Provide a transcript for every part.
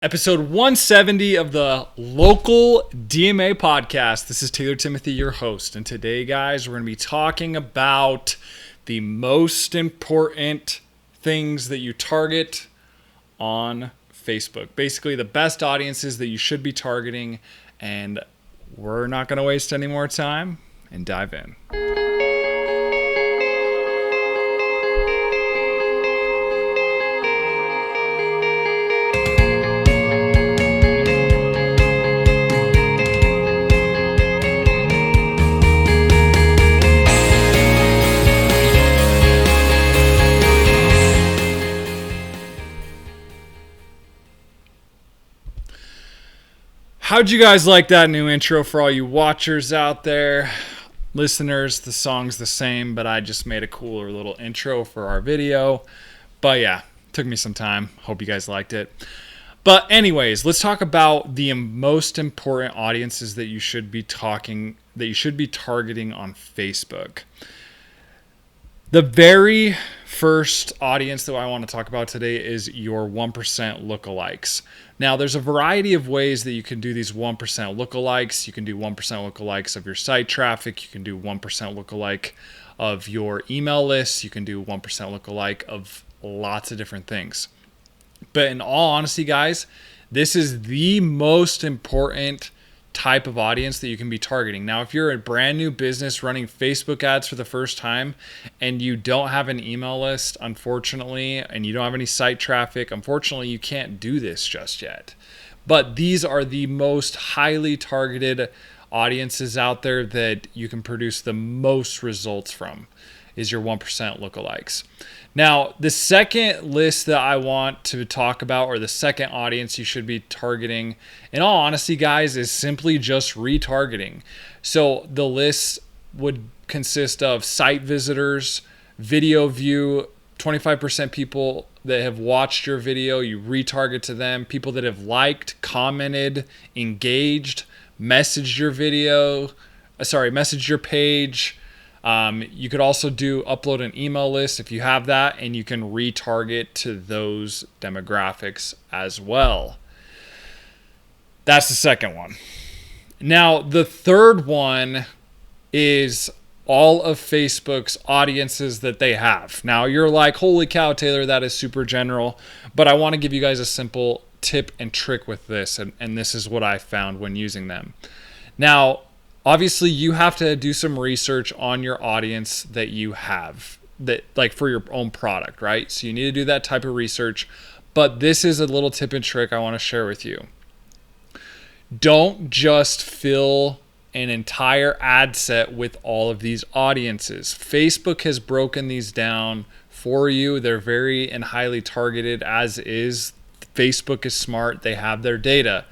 Episode 170 of the Local DMA podcast. This is Taylor Timothy, your host. And today, guys, we're going to be talking about the most important things that you target on Facebook. Basically, the best audiences that you should be targeting. And we're not going to waste any more time and dive in. How'd you guys like that new intro for all you watchers out there? Listeners, the song's the same, but I just made a cooler little intro for our video. But yeah, took me some time. Hope you guys liked it. But anyways, let's talk about the most important audiences that you should be targeting on Facebook. The very first audience that I want to talk about today is your 1% lookalikes. Now, there's a variety of ways that you can do these 1% lookalikes. You can do 1% lookalikes of your site traffic. You can do 1% lookalike of your email list. You can do 1% lookalike of lots of different things. But in all honesty, guys, this is the most important type of audience that you can be targeting. Now, if you're a brand new business running Facebook ads for the first time and you don't have an email list, unfortunately, and you don't have any site traffic, unfortunately, you can't do this just yet. But these are the most highly targeted audiences out there that you can produce the most results from, is your 1% lookalikes. Now, the second list that I want to talk about, or the second audience you should be targeting, in all honesty, guys, is simply just retargeting. So the list would consist of site visitors, video view, 25% people that have watched your video, you retarget to them, people that have liked, commented, engaged, messaged your page. You could also upload an email list if you have that, and you can retarget to those demographics as well. That's the second one. Now, the third one is all of Facebook's audiences that they have. Now, you're like, holy cow, Taylor, that is super general. But I want to give you guys a simple tip and trick with this, and this is what I found when using them. Now, obviously, you have to do some research on your audience that you have, that like for your own product, right? So you need to do that type of research. But this is a little tip and trick I want to share with you. Don't just fill an entire ad set with all of these audiences. Facebook has broken these down for you. They're very and highly targeted as is. Facebook is smart. They have their data.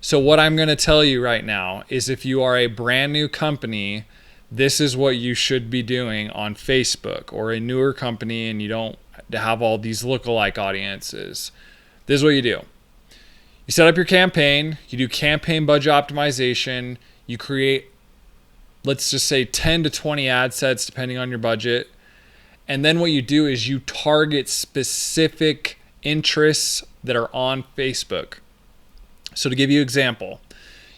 So what I'm going to tell you right now is if you are a brand new company, this is what you should be doing on Facebook, or a newer company and you don't have all these lookalike audiences. This is what you do. You set up your campaign, you do campaign budget optimization, you create, let's just say 10 to 20 ad sets depending on your budget. And then what you do is you target specific interests that are on Facebook. So to give you an example,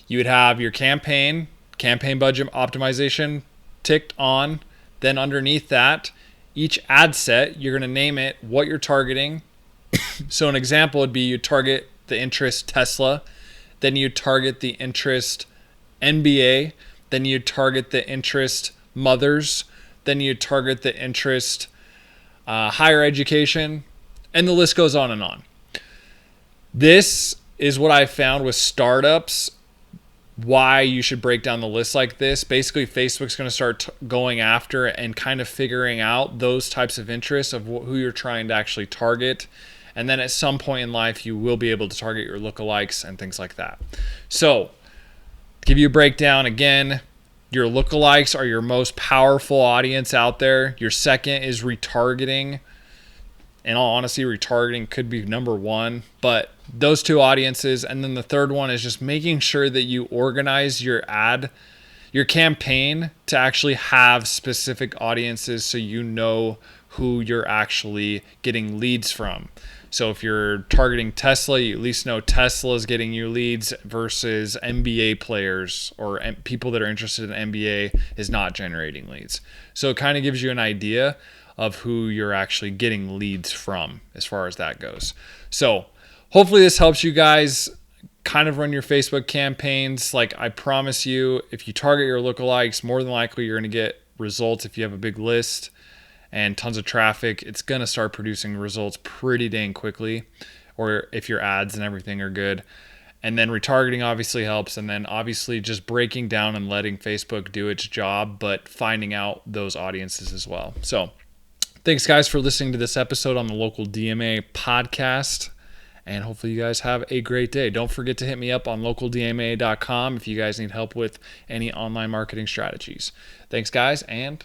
you would have your campaign budget optimization ticked on. Then underneath that, each ad set, you're going to name it what you're targeting. So an example would be you target the interest Tesla, then you target the interest NBA, then you target the interest mothers, then you target the interest higher education, and the list goes on and on. This is what I found with startups, why you should break down the list like this. Basically, Facebook's going to start going after and kind of figuring out those types of interests of who you're trying to actually target. And then at some point in life, you will be able to target your lookalikes and things like that. So, to give you a breakdown again, your lookalikes are your most powerful audience out there. Your second is retargeting. In all honesty, retargeting could be number one, but those two audiences. And then the third one is just making sure that you organize your campaign to actually have specific audiences so you know who you're actually getting leads from. So if you're targeting Tesla, you at least know Tesla is getting you leads versus NBA players or people that are interested in NBA is not generating leads. So it kind of gives you an idea of who you're actually getting leads from as far as that goes. So hopefully this helps you guys kind of run your Facebook campaigns. Like I promise you, if you target your lookalikes, more than likely you're going to get results. If you have a big list and tons of traffic, it's going to start producing results pretty dang quickly. Or if your ads and everything are good. And then retargeting obviously helps. And then obviously just breaking down and letting Facebook do its job, but finding out those audiences as well. So thanks guys for listening to this episode on the Local DMA podcast. And hopefully you guys have a great day. Don't forget to hit me up on localdma.com if you guys need help with any online marketing strategies. Thanks guys, and